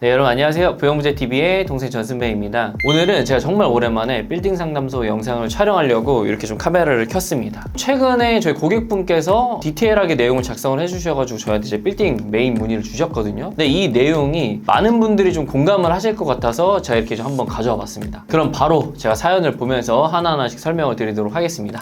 네, 여러분 안녕하세요. 부영부재TV의 동생 전승배입니다. 오늘은 제가 정말 오랜만에 빌딩 상담소 영상을 촬영하려고 이렇게 좀 카메라를 켰습니다. 최근에 저희 고객분께서 디테일하게 내용을 작성을 해주셔가지고 저한테 이제 빌딩 메인 문의를 주셨거든요. 근데 이 내용이 많은 분들이 좀 공감을 하실 것 같아서 제가 이렇게 좀 한번 가져와 봤습니다. 그럼 바로 제가 사연을 보면서 하나하나씩 설명을 드리도록 하겠습니다.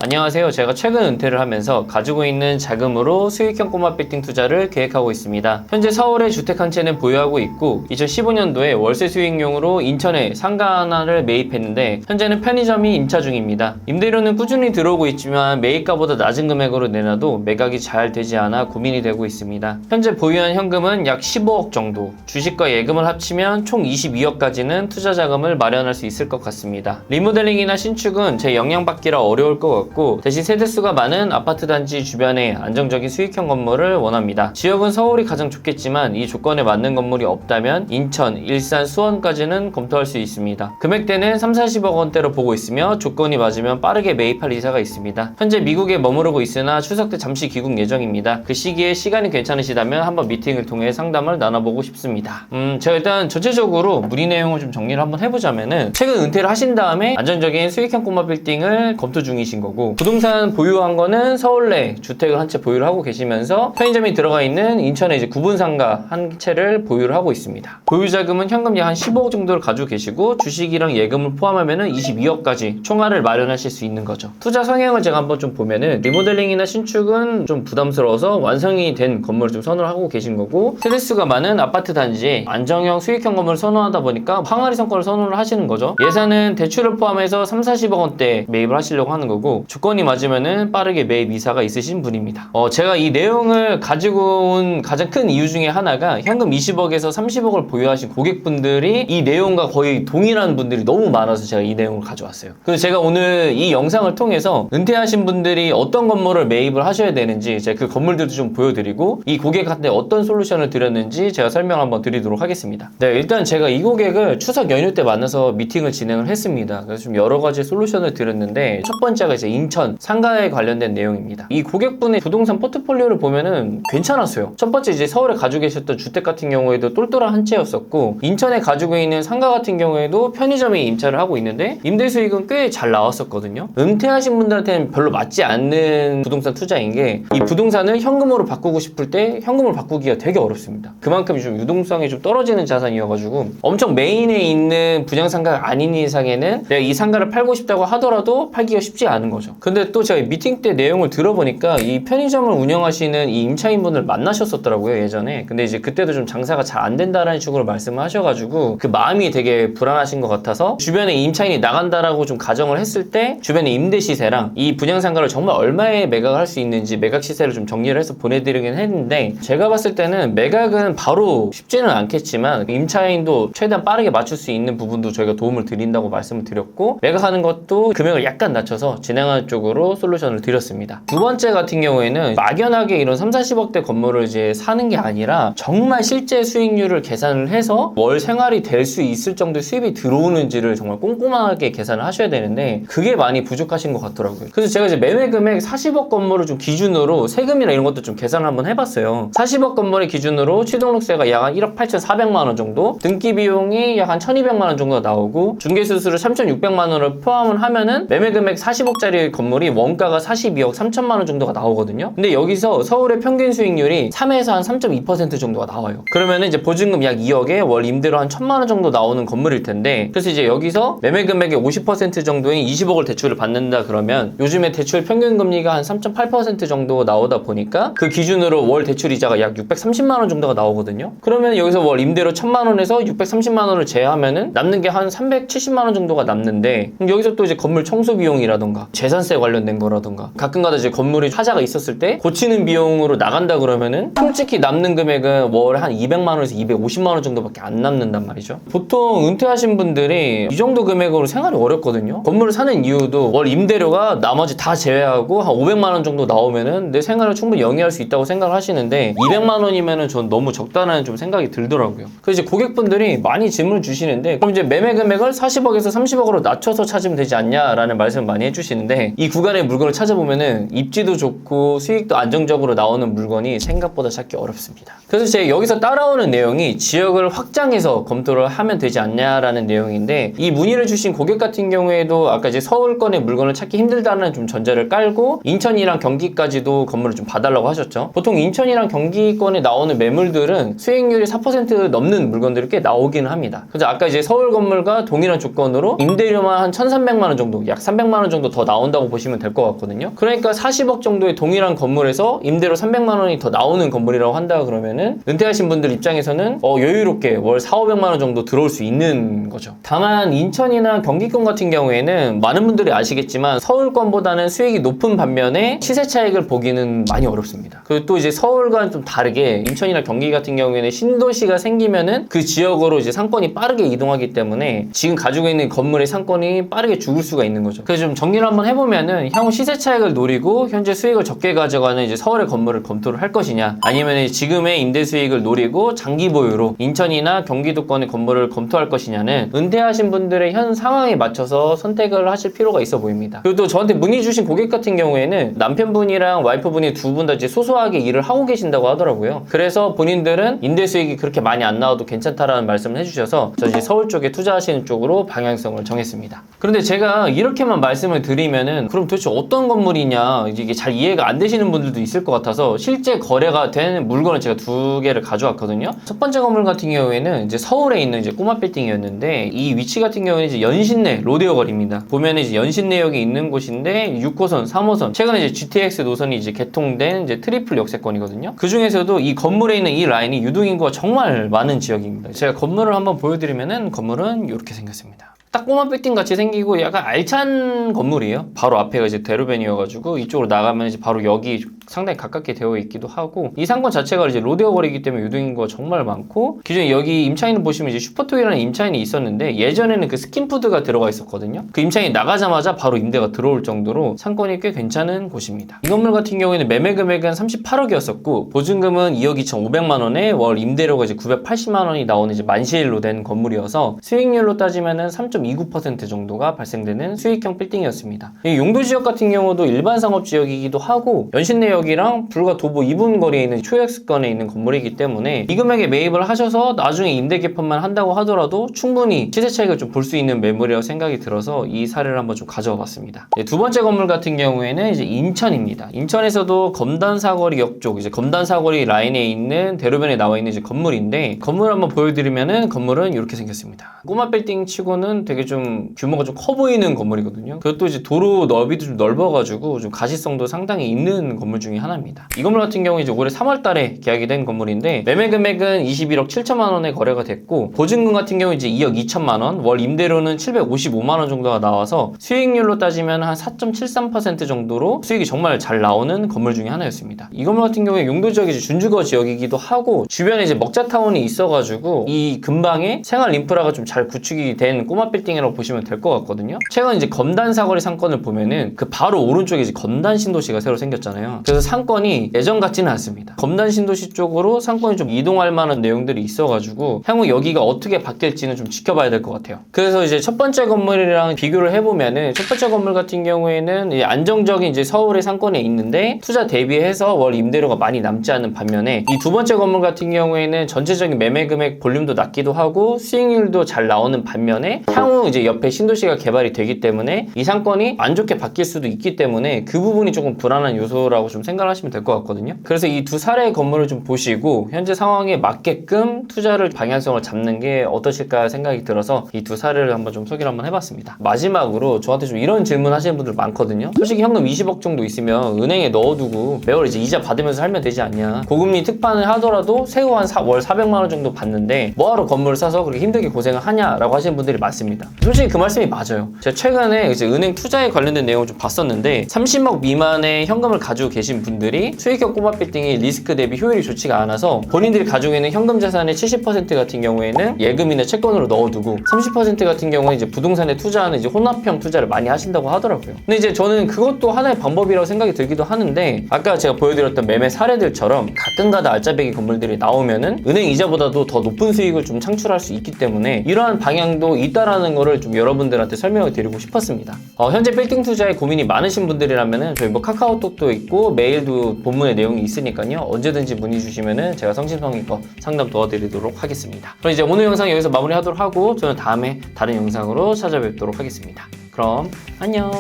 안녕하세요. 제가 최근 은퇴를 하면서 가지고 있는 자금으로 수익형 꼬마 빌딩 투자를 계획하고 있습니다. 현재 서울에 주택 한 채는 보유하고 있고 2015년도에 월세 수익용으로 인천에 상가 하나를 매입했는데 현재는 편의점이 임차 중입니다. 임대료는 꾸준히 들어오고 있지만 매입가보다 낮은 금액으로 내놔도 매각이 잘 되지 않아 고민이 되고 있습니다. 현재 보유한 현금은 약 15억 정도, 주식과 예금을 합치면 총 22억까지는 투자 자금을 마련할 수 있을 것 같습니다. 리모델링이나 신축은 제 역량받기라 어려울 것 같고 대신 세대수가 많은 아파트 단지 주변에 안정적인 수익형 건물을 원합니다. 지역은 서울이 가장 좋겠지만 이 조건에 맞는 건물이 없다면 인천, 일산, 수원까지는 검토할 수 있습니다. 금액대는 30-40억 원대로 보고 있으며 조건이 맞으면 빠르게 매입할 의사가 있습니다. 현재 미국에 머무르고 있으나 추석 때 잠시 귀국 예정입니다. 그 시기에 시간이 괜찮으시다면 한번 미팅을 통해 상담을 나눠보고 싶습니다. 제가 일단 전체적으로 문의 내용을 좀 정리를 한번 해보자면은 최근 은퇴를 하신 다음에 안정적인 수익형 꼬마 빌딩을 검토 중이신 거고 부동산 보유한 거는 서울 내 주택을 한 채 보유를 하고 계시면서 편의점이 들어가 있는 인천에 이제 구분상가 한 채를 보유를 하고 있습니다. 보유 자금은 현금 약 한 15억 정도를 가지고 계시고 주식이랑 예금을 포함하면은 22억까지 총알을 마련하실 수 있는 거죠. 투자 성향을 제가 한번 좀 보면은 리모델링이나 신축은 좀 부담스러워서 완성이 된 건물을 좀 선호를 하고 계신 거고 세대수가 많은 아파트 단지에 안정형 수익형 건물을 선호하다 보니까 항아리 성과를 선호를 하시는 거죠. 예산은 대출을 포함해서 30-40억 원대 매입을 하시려고 하는 거고 조건이 맞으면은 빠르게 매입 이사가 있으신 분입니다. 제가 이 내용을 가지고 온 가장 큰 이유 중에 하나가 현금 20억에서 30억을 보유하신 고객분들이 이 내용과 거의 동일한 분들이 너무 많아서 제가 이 내용을 가져왔어요. 그래서 제가 오늘 이 영상을 통해서 은퇴하신 분들이 어떤 건물을 매입을 하셔야 되는지 제가 그 건물들도 좀 보여드리고 이 고객한테 어떤 솔루션을 드렸는지 제가 설명을 한번 드리도록 하겠습니다. 네, 일단 제가 이 고객을 추석 연휴 때 만나서 미팅을 진행을 했습니다. 그래서 좀 여러 가지 솔루션을 드렸는데 첫 번째가 이제 인천 상가에 관련된 내용입니다. 이 고객분의 부동산 포트폴리오를 보면은 괜찮았어요. 첫 번째 이제 서울에 가지고 계셨던 주택 같은 경우에도 똘똘한 한 채였었고 인천에 가지고 있는 상가 같은 경우에도 편의점에 임차를 하고 있는데 임대 수익은 꽤 잘 나왔었거든요. 은퇴하신 분들한테는 별로 맞지 않는 부동산 투자인 게 이 부동산을 현금으로 바꾸고 싶을 때 현금을 바꾸기가 되게 어렵습니다. 그만큼 좀 유동성이 좀 떨어지는 자산이어가지고 엄청 메인에 있는 분양상가가 아닌 이상에는 내가 이 상가를 팔고 싶다고 하더라도 팔기가 쉽지 않은 거죠. 근데 또 제가 미팅 때 내용을 들어보니까 이 편의점을 운영하시는 이 임차인분을 만나셨었더라고요, 예전에. 근데 이제 그때도 좀 장사가 잘 안 된다라는 식으로 말씀을 하셔가지고 그 마음이 되게 불안하신 것 같아서 주변에 임차인이 나간다라고 좀 가정을 했을 때 주변의 임대 시세랑 이 분양상가를 정말 얼마에 매각을 할 수 있는지 매각 시세를 좀 정리를 해서 보내드리긴 했는데 제가 봤을 때는 매각은 바로 쉽지는 않겠지만 임차인도 최대한 빠르게 맞출 수 있는 부분도 저희가 도움을 드린다고 말씀을 드렸고 매각하는 것도 금액을 약간 낮춰서 진행하는 쪽으로 솔루션을 드렸습니다. 두 번째 같은 경우에는 막연하게 이런 30-40억대 건물을 이제 사는 게 아니라 정말 실제 수익률을 계산을 해서 월 생활이 될 수 있을 정도의 수입이 들어오는지를 정말 꼼꼼하게 계산을 하셔야 되는데 그게 많이 부족하신 것 같더라고요. 그래서 제가 이제 매매 금액 40억 건물을 좀 기준으로 세금이나 이런 것도 좀 계산을 한번 해봤어요. 40억 건물의 기준으로 취등록세가 약 한 1억 8,400만 원 정도, 등기 비용이 약 한 1,200만 원 정도가 나오고 중개수수료 3,600만 원을 포함을 하면은 매매 금액 40억짜리 건물이 원가가 42억 3천만 원 정도가 나오거든요. 근데 여기서 서울의 평균 수익률이 3에서 한 3.2% 정도가 나와요. 그러면은 이제 보증금 약 2억에 월 임대료 한 1,000만 원 정도 나오는 건물일 텐데 그래서 이제 여기서 매매 금액의 50% 정도인 20억을 대출을 받는다 그러면 요즘에 대출 평균 금리가 한 3.8% 정도 나오다 보니까 그 기준으로 월 대출 이자가 약 630만 원 정도가 나오거든요. 그러면 여기서 월 임대료 1,000만 원에서 630만 원을 제하면은 남는 게 한 370만 원 정도가 남는데 여기서 또 이제 건물 청소 비용이라던가 재산세 관련된 거라던가 가끔가다 이제 건물이 하자가 있었을 때 고치는 비용으로 나간다 그러면은 솔직히 남는 금액은 월에 한 200만 원에서 250만 원 정도밖에 안 남는단 말이죠. 보통 은퇴하신 분들이 이 정도 금액으로 생활이 어렵거든요. 건물을 사는 이유도 월 임대료가 나머지 다 제외하고 한 500만 원 정도 나오면은 내 생활을 충분히 영위할 수 있다고 생각을 하시는데 200만 원이면은 전 너무 적다는 좀 생각이 들더라고요. 그래서 이제 고객분들이 많이 질문을 주시는데 그럼 이제 매매 금액을 40억에서 30억으로 낮춰서 찾으면 되지 않냐라는 말씀을 많이 해주시는데 있는데 이 구간의 물건을 찾아보면은 입지도 좋고 수익도 안정적으로 나오는 물건이 생각보다 찾기 어렵습니다. 그래서 제가 여기서 따라오는 내용이 지역을 확장해서 검토를 하면 되지 않냐라는 내용인데, 이 문의를 주신 고객 같은 경우에도 아까 이제 서울권의 물건을 찾기 힘들다는 좀 전제를 깔고 인천이랑 경기까지도 건물을 좀 봐달라고 하셨죠. 보통 인천이랑 경기권에 나오는 매물들은 수익률이 4% 넘는 물건들이 꽤 나오기는 합니다. 그래서 아까 이제 서울 건물과 동일한 조건으로 임대료만 한 1,300만 원 정도, 약 300만 원 정도 더 나온다고 보시면 될 것 같거든요. 그러니까 40억 정도의 동일한 건물에서 임대료 300만 원이 더 나오는 건물이라고 한다 그러면은 은퇴하신 분들 입장에서는 여유롭게 월 4,500만 원 정도 들어올 수 있는 거죠. 다만 인천이나 경기권 같은 경우에는 많은 분들이 아시겠지만 서울권보다는 수익이 높은 반면에 시세 차익을 보기는 많이 어렵습니다. 그리고 또 이제 서울과는 좀 다르게 인천이나 경기 같은 경우에는 신도시가 생기면은 그 지역으로 이제 상권이 빠르게 이동하기 때문에 지금 가지고 있는 건물의 상권이 빠르게 죽을 수가 있는 거죠. 그래서 좀 정리를 한번 해보면은 향후 시세 차익을 노리고 현재 수익을 적게 가져가는 이제 서울의 건물을 검토를 할 것이냐, 아니면 지금의 임대 수익을 노리고 장기 보유로 인천이나 경기도권의 건물을 검토할 것이냐는 은퇴하신 분들의 현 상황에 맞춰서 선택을 하실 필요가 있어 보입니다. 그리고 또 저한테 문의 주신 고객 같은 경우에는 남편분이랑 와이프분이 두 분 다 이제 소소하게 일을 하고 계신다고 하더라고요. 그래서 본인들은 임대 수익이 그렇게 많이 안 나와도 괜찮다라는 말씀을 해주셔서 저 이제 서울 쪽에 투자하시는 쪽으로 방향성을 정했습니다. 그런데 제가 이렇게만 말씀을 드리면은 그럼 도대체 어떤 건물이냐, 이게 잘 이해가 안 되시는 분들도 있을 것 같아서 실제 거래가 되는 물건을 제가 두 개를 가져왔거든요. 첫 번째 건물 같은 경우에는 이제 서울에 있는 이제 꼬마 빌딩이었는데, 이 위치 같은 경우에는 이제 연신내 로데오 거리입니다. 보면은 이제 연신내역이 있는 곳인데 6호선, 3호선, 최근에 이제 GTX 노선이 이제 개통된 이제 트리플 역세권이거든요. 그 중에서도 이 건물에 있는 이 라인이 유동인구가 정말 많은 지역입니다. 제가 건물을 한번 보여드리면은 건물은 이렇게 생겼습니다. 딱 꼬마 빌딩 같이 생기고 약간 알찬 건물이에요. 바로 앞에가 이제 대로변이어가지고 이쪽으로 나가면 이제 바로 여기 상당히 가깝게 되어 있기도 하고, 이 상권 자체가 이제 로데오 거리이기 때문에 유동인구가 정말 많고, 기존에 여기 임차인을 보시면 이제 슈퍼토이라는 임차인이 있었는데 예전에는 그 스킨푸드가 들어가 있었거든요. 그 임차인이 나가자마자 바로 임대가 들어올 정도로 상권이 꽤 괜찮은 곳입니다. 이 건물 같은 경우에는 매매 금액은 38억이었었고 보증금은 2억 2,500만 원에 월 임대료가 이제 980만 원이 나오는 이제 만시일로 된 건물이어서 수익률로 따지면은 3.29% 정도가 발생되는 수익형 빌딩이었습니다. 이 용도 지역 같은 경우도 일반 상업 지역이기도 하고 연신내역이랑 불과 도보 2분 거리에 있는 초역세권에 있는 건물이기 때문에 이 금액에 매입을 하셔서 나중에 임대 개편만 한다고 하더라도 충분히 시세 차익을 좀 볼 수 있는 매물이라고 생각이 들어서 이 사례를 한번 좀 가져와 봤습니다. 두 번째 건물 같은 경우에는 이제 인천입니다. 인천에서도 검단사거리 역 쪽, 이제 검단사거리 라인에 있는 대로변에 나와 있는 이제 건물인데, 건물 한번 보여드리면은 건물은 이렇게 생겼습니다. 꼬마 빌딩 치고는 되게 좀 규모가 좀 커 보이는 건물이거든요. 그것도 이제 도로 너비도 좀 넓어가지고 좀 가시성도 상당히 있는 건물 중에 하나입니다. 이 건물 같은 경우 이제 올해 3월 달에 계약이 된 건물인데 매매 금액은 21억 7천만 원에 거래가 됐고 보증금 같은 경우 이제 2억 2천만 원, 월 임대료는 755만 원 정도가 나와서 수익률로 따지면 한 4.73% 정도로 수익이 정말 잘 나오는 건물 중에 하나였습니다. 이 건물 같은 경우에 용도 지역이 준주거 지역이기도 하고 주변에 이제 먹자타운이 있어가지고 이 근방에 생활 인프라가 좀 잘 구축이 된 꼬마 빌딩이라고 보시면 될 것 같거든요. 최근 이제 검단 사거리 상권을 보면은 그 바로 오른쪽에 이제 검단 신도시가 새로 생겼잖아요. 그래서 상권이 예전 같지는 않습니다. 검단 신도시 쪽으로 상권이 좀 이동할 만한 내용들이 있어가지고 향후 여기가 어떻게 바뀔지는 좀 지켜봐야 될 것 같아요. 그래서 이제 첫 번째 건물이랑 비교를 해보면은 첫 번째 건물 같은 경우에는 이제 안정적인 이제 서울의 상권에 있는데 투자 대비해서 월 임대료가 많이 남지 않은 반면에 이 두 번째 건물 같은 경우에는 전체적인 매매 금액 볼륨도 낮기도 하고 수익률도 잘 나오는 반면에 향후 이제 옆에 신도시가 개발이 되기 때문에 이 상권이 안 좋게 바뀔 수도 있기 때문에 그 부분이 조금 불안한 요소라고 좀 생각을 하시면 될 것 같거든요. 그래서 이 두 사례의 건물을 좀 보시고 현재 상황에 맞게끔 투자를 방향성을 잡는 게 어떠실까 생각이 들어서 이 두 사례를 한번 좀 소개를 한번 해봤습니다. 마지막으로 저한테 좀 이런 질문 하시는 분들 많거든요. 솔직히 현금 20억 정도 있으면 은행에 넣어두고 매월 이제 이자 받으면서 살면 되지 않냐. 고금리 특판을 하더라도 세후 한 월 400만 원 정도 받는데 뭐하러 건물을 사서 그렇게 힘들게 고생을 하냐라고 하시는 분들이 많습니다. 솔직히 그 말씀이 맞아요. 제가 최근에 이제 은행 투자에 관련된 내용을 좀 봤었는데 30억 미만의 현금을 가지고 계신 주신 분들이 수익형 꼬마 빌딩이 리스크 대비 효율이 좋지가 않아서 본인들이 가지고 있는 현금 자산의 70% 같은 경우에는 예금이나 채권으로 넣어두고 30% 같은 경우는 이제 부동산에 투자하는 이제 혼합형 투자를 많이 하신다고 하더라고요. 근데 이제 저는 그것도 하나의 방법이라고 생각이 들기도 하는데 아까 제가 보여드렸던 매매 사례들처럼 가끔가다 알짜배기 건물들이 나오면은 은행 이자보다도 더 높은 수익을 좀 창출할 수 있기 때문에 이러한 방향도 있다라는 거를 좀 여러분들한테 설명을 드리고 싶었습니다. 현재 빌딩 투자에 고민이 많으신 분들이라면은 저희 뭐 카카오톡도 있고 메일도 본문에 내용이 있으니까요. 언제든지 문의 주시면은 제가 성심성의껏 상담 도와드리도록 하겠습니다. 그럼 이제 오늘 영상 여기서 마무리하도록 하고 저는 다음에 다른 영상으로 찾아뵙도록 하겠습니다. 그럼 안녕.